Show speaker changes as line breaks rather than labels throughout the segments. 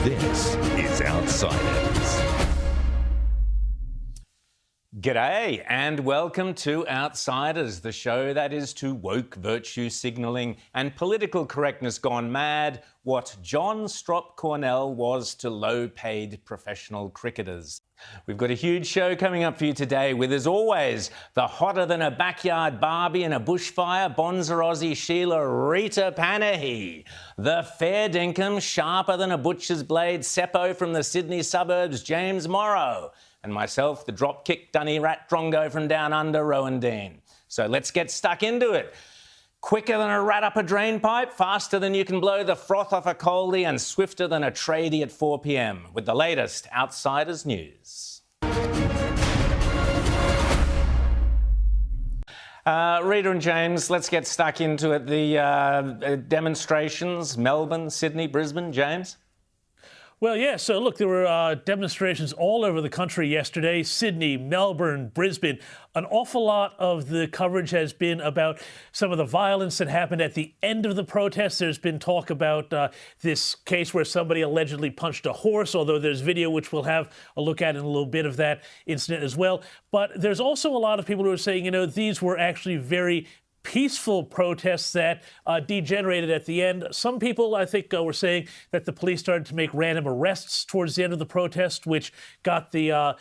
This is Outsiders.
G'day and welcome to Outsiders, the show that is to woke virtue signalling and political correctness gone mad what John Strop Cornell was to low-paid professional cricketers. We've got a huge show coming up for you today with, as always, the hotter than a backyard Barbie in a bushfire, Bonza Aussie Sheila Rita Panahi, the fair dinkum, sharper than a butcher's blade, Seppo from the Sydney suburbs, James Morrow, and myself, the drop-kick dunny rat drongo from down under, Rowan Dean. So let's get stuck into it. Quicker than a rat up a drain pipe, faster than you can blow the froth off a coldie, and swifter than a tradie at 4 p.m. with the latest Outsiders news. Rita and James, let's get stuck into it. The demonstrations, Melbourne, Sydney, Brisbane. James?
Well, yeah, so look, there were demonstrations all over the country yesterday, Sydney, Melbourne, Brisbane. An awful lot of the coverage has been about some of the violence that happened at the end of the protest. There's been talk about this case where somebody allegedly punched a horse, although there's video which we'll have a look at in a little bit of that incident as well. But there's also a lot of people who are saying, you know, these were actually very peaceful protests that degenerated at the end. Some people, I think, were saying that the police started to make random arrests towards the end of the protest, which got the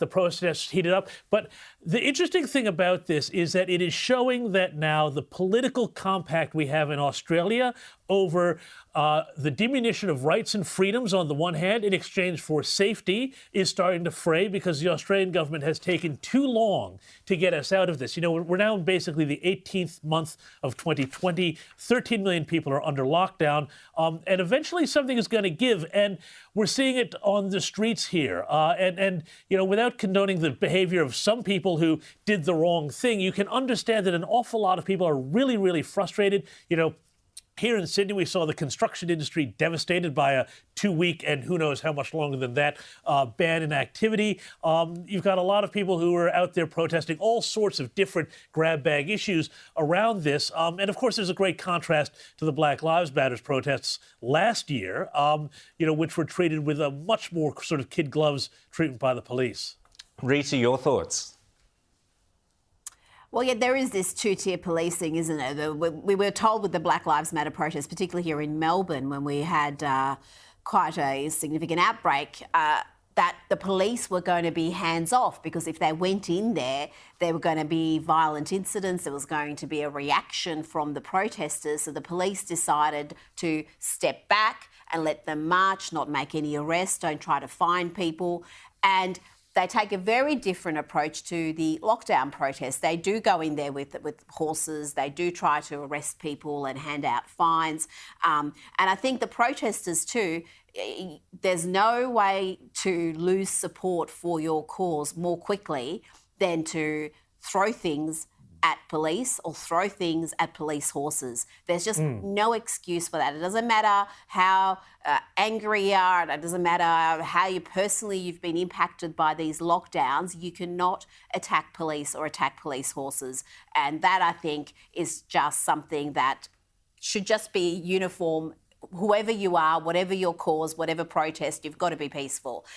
protests heated up. But the interesting thing about this is that it is showing that now the political compact we have in Australia over the diminution of rights and freedoms on the one hand in exchange for safety is starting to fray, because the Australian government has taken too long to get us out of this. You know, we're now in basically the 18th month of 2020. 13 million people are under lockdown, and eventually something is going to give, and we're seeing it on the streets here. And you know, without condoning the behavior of some people who did the wrong thing, you can understand that an awful lot of people are really, really frustrated. You know, here in Sydney, we saw the construction industry devastated by a 2-week and who knows how much longer than that ban in activity. You've got a lot of people who are out there protesting all sorts of different grab bag issues around this. And of course, there's a great contrast to the Black Lives Matter protests last year, you know, which were treated with a much more sort of kid gloves treatment by the police.
Rita, your thoughts?
Well, yeah, there is this two-tier policing, isn't it? We were told with the Black Lives Matter protests, particularly here in Melbourne, when we had quite a significant outbreak, that the police were going to be hands-off, because if they went in there were going to be violent incidents, there was going to be a reaction from the protesters. So the police decided to step back and let them march, not make any arrests, don't try to find people. And they take a very different approach to the lockdown protests. They do go in there with horses. They do try to arrest people and hand out fines. And I think the protesters too, there's no way to lose support for your cause more quickly than to throw things at police or throw things at police horses. There's just no excuse for that. It doesn't matter how angry you are, it doesn't matter how you've been impacted by these lockdowns, you cannot attack police or attack police horses. And that, I think, is just something that should just be uniform. Whoever you are, whatever your cause, whatever protest, you've got to be peaceful.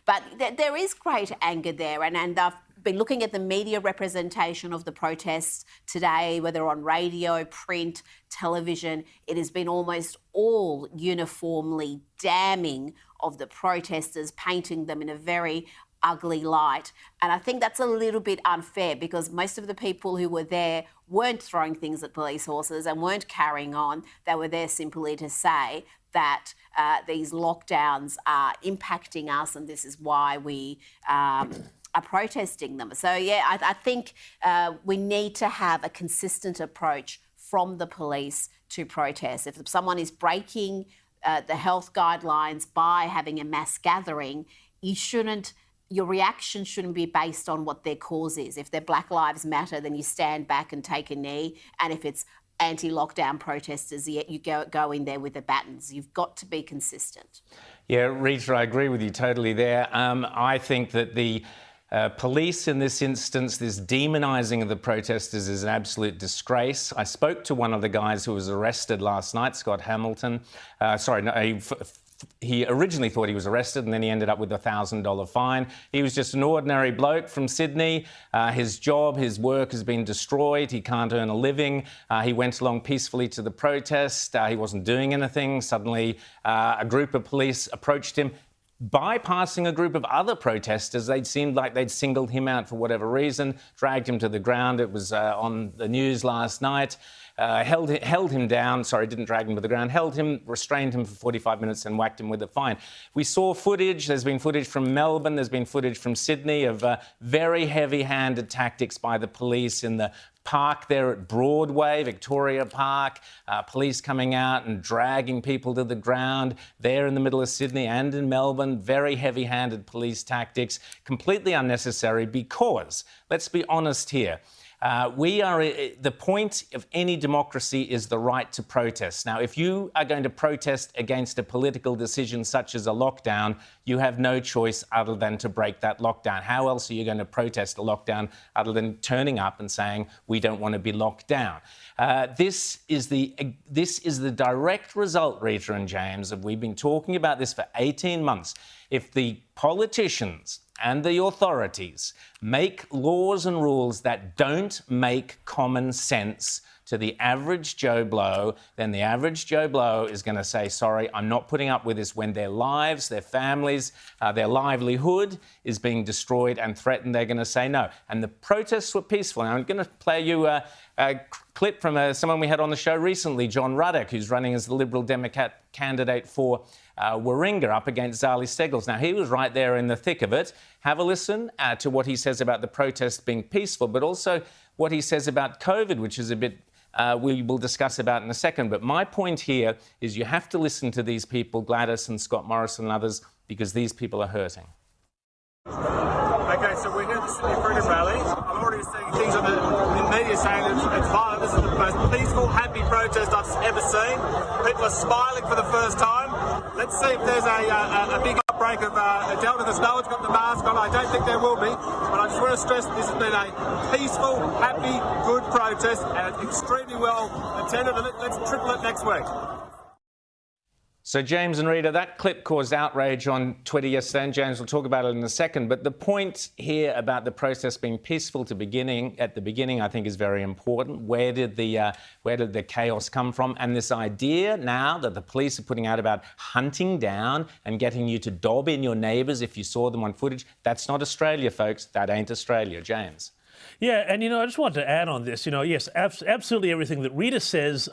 But there is great anger there, and I've been looking at the media representation of the protests today, whether on radio, print, television. It has been almost all uniformly damning of the protesters, painting them in a very ugly light. And I think that's a little bit unfair, because most of the people who were there weren't throwing things at police horses and weren't carrying on. They were there simply to say that these lockdowns are impacting us, and this is why we are protesting them. So, yeah, I think we need to have a consistent approach from the police to protests. If someone is breaking the health guidelines by having a mass gathering, your reaction shouldn't be based on what their cause is. If they're Black Lives Matter, then you stand back and take a knee. And if it's anti-lockdown protesters, you go in there with the batons. You've got to be consistent.
Yeah, Rita, I agree with you totally there. I think that the police in this instance, this demonising of the protesters is an absolute disgrace. I spoke to one of the guys who was arrested last night, Scott Hamilton. he originally thought he was arrested and then he ended up with a $1,000 fine. He was just an ordinary bloke from Sydney. His job, his work has been destroyed. He can't earn a living. He went along peacefully to the protest. He wasn't doing anything. Suddenly, a group of police approached him, bypassing a group of other protesters. They'd seemed like they'd singled him out for whatever reason, dragged him to the ground. It was on the news last night. Held him down, didn't drag him to the ground, restrained him for 45 minutes and whacked him with a fine. We saw footage, there's been footage from Melbourne, there's been footage from Sydney of very heavy-handed tactics by the police in the park there at Broadway, Victoria Park, police coming out and dragging people to the ground there in the middle of Sydney and in Melbourne. Very heavy-handed police tactics, completely unnecessary because, let's be honest here, the point of any democracy is the right to protest. Now, if you are going to protest against a political decision such as a lockdown, you have no choice other than to break that lockdown. How else are you going to protest a lockdown other than turning up and saying, we don't want to be locked down? This is the direct result, Rita and James, of we've been talking about this for 18 months. If the politicians and the authorities make laws and rules that don't make common sense to the average Joe Blow, then the average Joe Blow is going to say, sorry, I'm not putting up with this, when their lives, their families, their livelihood is being destroyed and threatened. They're going to say no. And the protests were peaceful. Now, I'm going to play you a clip from someone we had on the show recently, John Ruddock, who's running as the Liberal Democrat candidate for Warringah up against Zali Steggles. Now, he was right there in the thick of it. Have a listen to what he says about the protest being peaceful, but also what he says about COVID, which is a bit we will discuss about in a second. But my point here is you have to listen to these people, Gladys and Scott Morrison and others, because these people are hurting.
Okay, so we're here at the Sydney Freedom Rally. I'm already seeing things in the media saying it's violent. This is the most peaceful, happy protest I've ever seen. People are smiling for the first time. Let's see if there's a big outbreak of Delta. There's no one's got the mask on. I don't think there will be. But I just want to stress this has been a peaceful, happy, good protest, and it's extremely well attended. Let's triple it next week.
So, James and Rita, that clip caused outrage on Twitter yesterday, and James will talk about it in a second. But the point here about the protest being peaceful at the beginning, I think is very important. Where did the chaos come from? And this idea now that the police are putting out about hunting down and getting you to dob in your neighbours if you saw them on footage, that's not Australia, folks. That ain't Australia. James.
Yeah, and, I just wanted to add on this, yes, absolutely everything that Rita says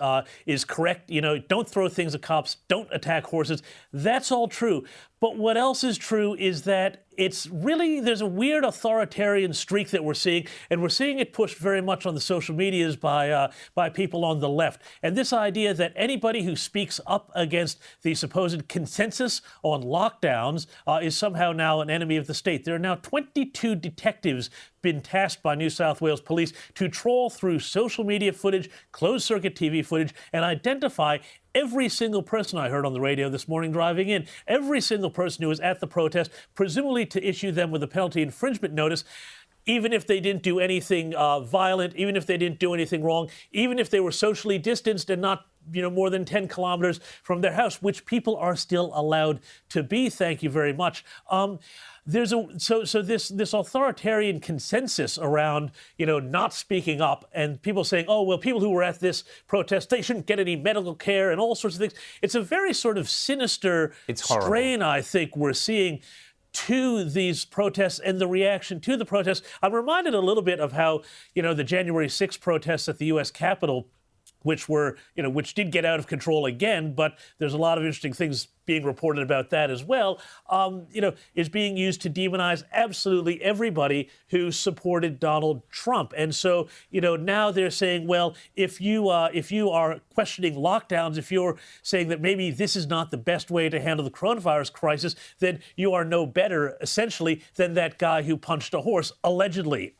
is correct. Don't throw things at cops, don't attack horses. That's all true. But what else is true is that there's a weird authoritarian streak that we're seeing, and we're seeing it pushed very much on the social medias by people on the left. And this idea that anybody who speaks up against the supposed consensus on lockdowns is somehow now an enemy of the state. There are now 22 detectives been tasked by New South Wales Police to trawl through social media footage, closed-circuit TV footage, and identify every single person I heard on the radio this morning driving in, every single person who was at the protest, presumably to issue them with a penalty infringement notice, even if they didn't do anything violent, even if they didn't do anything wrong, even if they were socially distanced and not more than 10 kilometers from their house, which people are still allowed to be. Thank you very much. There's this authoritarian consensus around not speaking up, and people saying, oh well, people who were at this protest, they shouldn't get any medical care and all sorts of things. It's a very sort of sinister strain, I think, we're seeing to these protests and the reaction to the protests. I'm reminded a little bit of how the January 6th protests at the U.S. Capitol, which did get out of control again, but there's a lot of interesting things being reported about that as well, is being used to demonize absolutely everybody who supported Donald Trump. And so, now they're saying, well, if you are questioning lockdowns, if you're saying that maybe this is not the best way to handle the coronavirus crisis, then you are no better, essentially, than that guy who punched a horse, allegedly.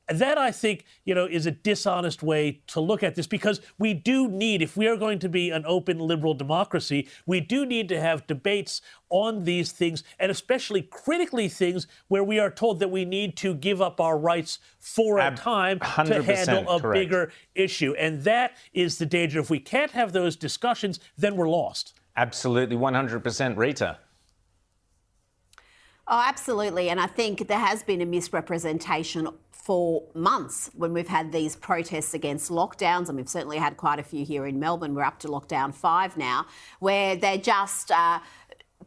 That, I think, is a dishonest way to look at this, because we do need, if we are going to be an open liberal democracy, we do need to have debates on these things, and especially critically things where we are told that we need to give up our rights for a time to handle a bigger issue. And that is the danger. If we can't have those discussions, then we're lost.
Absolutely, 100%. Rita?
Oh, absolutely. And I think there has been a misrepresentation for months when we've had these protests against lockdowns, and we've certainly had quite a few here in Melbourne. We're up to lockdown 5 now, where they're just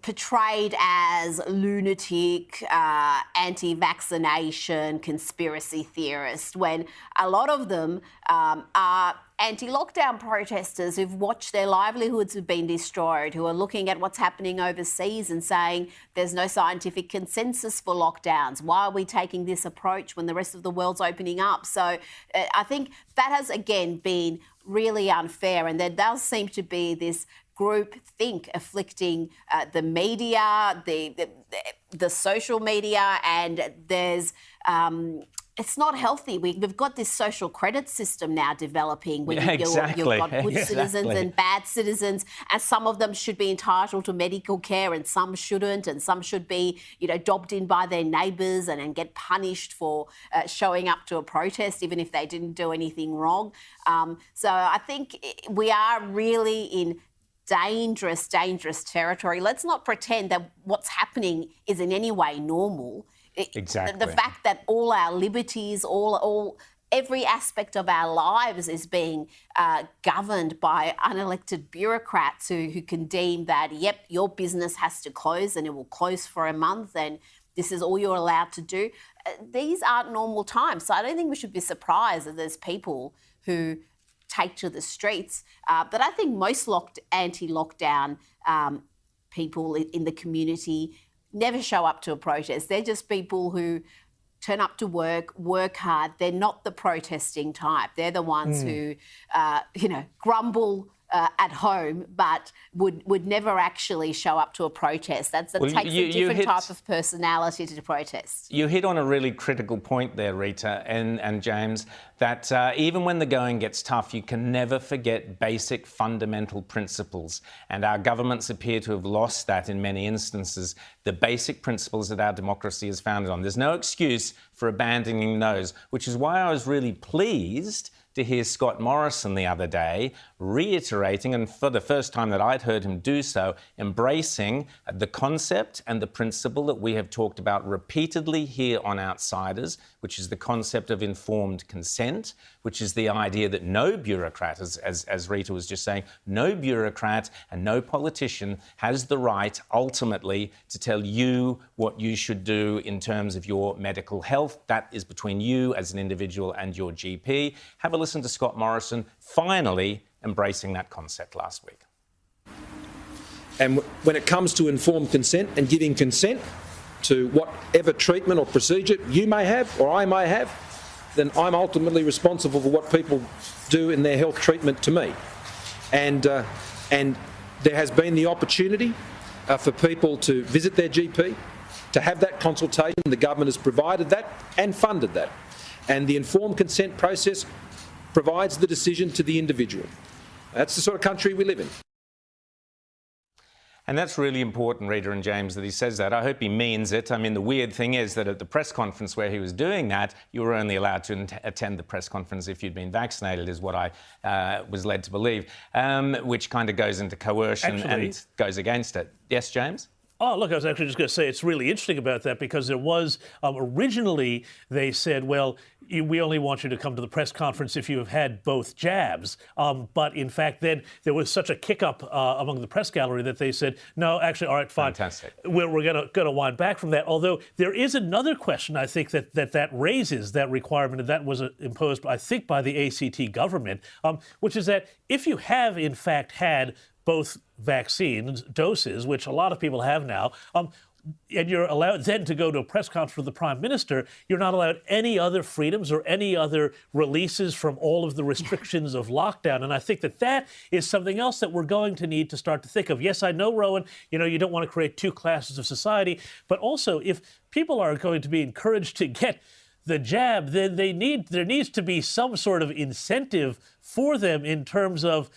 portrayed as lunatic, anti-vaccination, conspiracy theorists, when a lot of them are anti-lockdown protesters who've watched their livelihoods have been destroyed, who are looking at what's happening overseas and saying there's no scientific consensus for lockdowns. Why are we taking this approach when the rest of the world's opening up? So I think that has, again, been really unfair, and there does seem to be this group think afflicting the media, the social media, and there's it's not healthy. We've got this social credit system now developing where you've got good citizens and bad citizens, and some of them should be entitled to medical care and some shouldn't, and some should be, dobbed in by their neighbours and get punished for showing up to a protest even if they didn't do anything wrong. So I think we are really in dangerous territory. Let's not pretend that what's happening is in any way normal.
Exactly.
The fact that all our liberties, every aspect of our lives is being governed by unelected bureaucrats who can deem that, yep, your business has to close and it will close for a month and this is all you're allowed to do. These aren't normal times. So I don't think we should be surprised that there's people who take to the streets. But I think most anti-lockdown people in the community never show up to a protest. They're just people who turn up to work hard. They're not the protesting type. They're the ones who, grumble at home, but would never actually show up to a protest. That takes a different type of personality to protest.
You hit on a really critical point there, Rita and James, that even when the going gets tough, you can never forget basic fundamental principles. And our governments appear to have lost that in many instances, the basic principles that our democracy is founded on. There's no excuse for abandoning those, which is why I was really pleased to hear Scott Morrison the other day reiterating, and for the first time that I'd heard him do so, embracing the concept and the principle that we have talked about repeatedly here on Outsiders, which is the concept of informed consent, which is the idea that no bureaucrat, as Rita was just saying, no bureaucrat and no politician has the right ultimately to tell you what you should do in terms of your medical health. That is between you as an individual and your GP. Have a listen to Scott Morrison finally embracing that concept last week.
And when it comes to informed consent and giving consent to whatever treatment or procedure you may have or I may have, then I'm ultimately responsible for what people do in their health treatment to me. And there has been the opportunity for people to visit their GP, to have that consultation. The government has provided that and funded that. And the informed consent process provides the decision to the individual. That's the sort of country we live in.
And that's really important, Rita and James, that he says that. I hope he means it. I mean, the weird thing is that at the press conference where he was doing that, you were only allowed to attend the press conference if you'd been vaccinated, is what I was led to believe, which kind of goes into coercion and goes against it. Yes, James?
Oh, look, I was actually just going to say it's really interesting about that because there was originally they said, well, we only want you to come to the press conference if you have had both jabs. But in fact, then there was such a kick-up among the press gallery that they said, no, actually, all right, fine.
Fantastic.
We're going to wind back from that. Although there is another question, I think, that raises that requirement, and that was imposed, I think, by the ACT government, which is that if you have, in fact, had both vaccines, doses, which a lot of people have now, and you're allowed then to go to a press conference with the Prime Minister, you're not allowed any other freedoms or any other releases from all of the restrictions of lockdown. And I think that is something else that we're going to need to start to think of. Yes, I know, Rowan, you don't want to create two classes of society, but also if people are going to be encouraged to get the jab, then there needs to be some sort of incentive for them in terms of,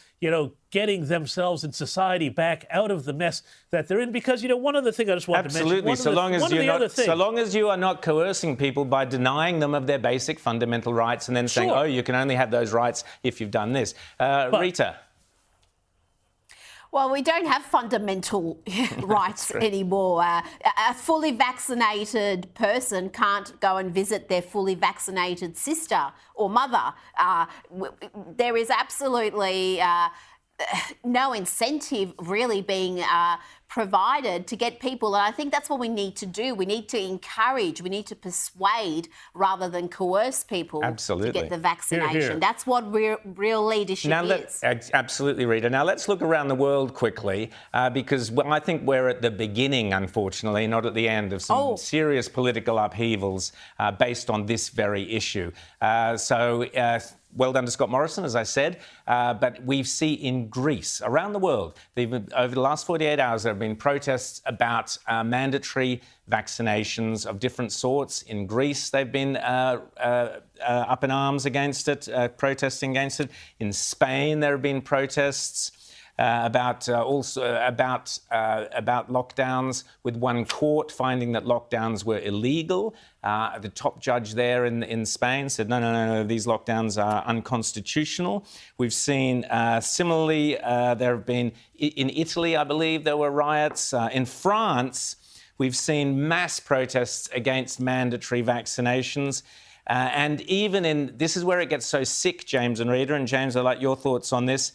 getting themselves and society back out of the mess that they're in. Because, one other thing I just wanted to mention.
Absolutely. So long as you are not coercing people by denying them of their basic fundamental rights and then saying, oh, you can only have those rights if you've done this. Rita?
Well, we don't have fundamental rights anymore. A fully vaccinated person can't go and visit their fully vaccinated sister or mother. There is absolutely no incentive really being provided to get people, and I think that's what we need to do. We need to encourage, we need to persuade rather than coerce people to get the vaccination.
Hear, hear.
That's what real leadership is.
Absolutely, Rita. Now let's look around the world quickly because I think we're at the beginning, unfortunately, not at the end of some serious political upheavals based on this very issue. Well done to Scott Morrison, as I said. But we see in Greece, around the world, over the last 48 hours, there have been protests about mandatory vaccinations of different sorts. In Greece, they've been up in arms against it, protesting against it. In Spain, there have been protests about lockdowns, with one court finding that lockdowns were illegal. The top judge there in Spain said, no, these lockdowns are unconstitutional. We've seen similarly, there have been, in Italy, I believe, there were riots. In France, we've seen mass protests against mandatory vaccinations. And even this is where it gets so sick, James and Rita, and James, I'd like your thoughts on this.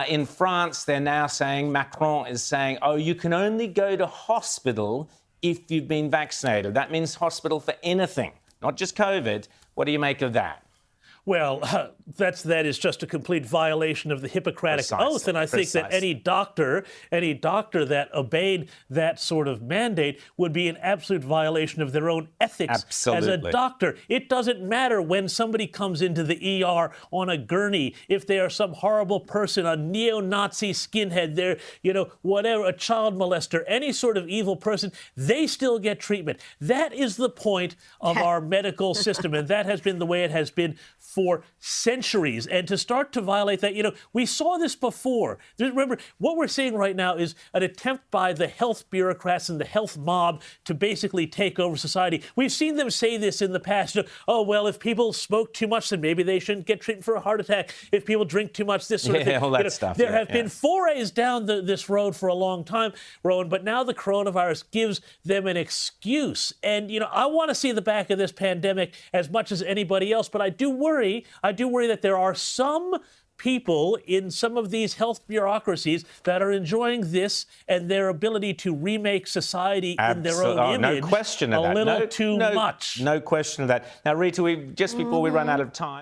In France, they're now saying, Macron is saying, you can only go to hospital if you've been vaccinated. That means hospital for anything, not just COVID. What do you make of that?
Well, that is just a complete violation of the Hippocratic Oath, and I think that any doctor that obeyed that sort of mandate would be an absolute violation of their own ethics as a doctor. It doesn't matter when somebody comes into the ER on a gurney, if they are some horrible person, a neo-Nazi skinhead, they're, whatever, a child molester, any sort of evil person, they still get treatment. That is the point of our medical system, and that has been the way it has been for centuries. And to start to violate that, we saw this before. Remember, what we're seeing right now is an attempt by the health bureaucrats and the health mob to basically take over society. We've seen them say this in the past. Well, if people smoke too much, then maybe they shouldn't get treatment for a heart attack. If people drink too much, this sort of thing.
All that stuff.
There have been forays down this road for a long time, Rowan, but now the coronavirus gives them an excuse. And, I want to see the back of this pandemic as much as anybody else, but I do worry that there are some people in some of these health bureaucracies that are enjoying this and their ability to remake society in their own image
no question of that.
a little too much.
No question of that. Now, Rita, just before we run out of time.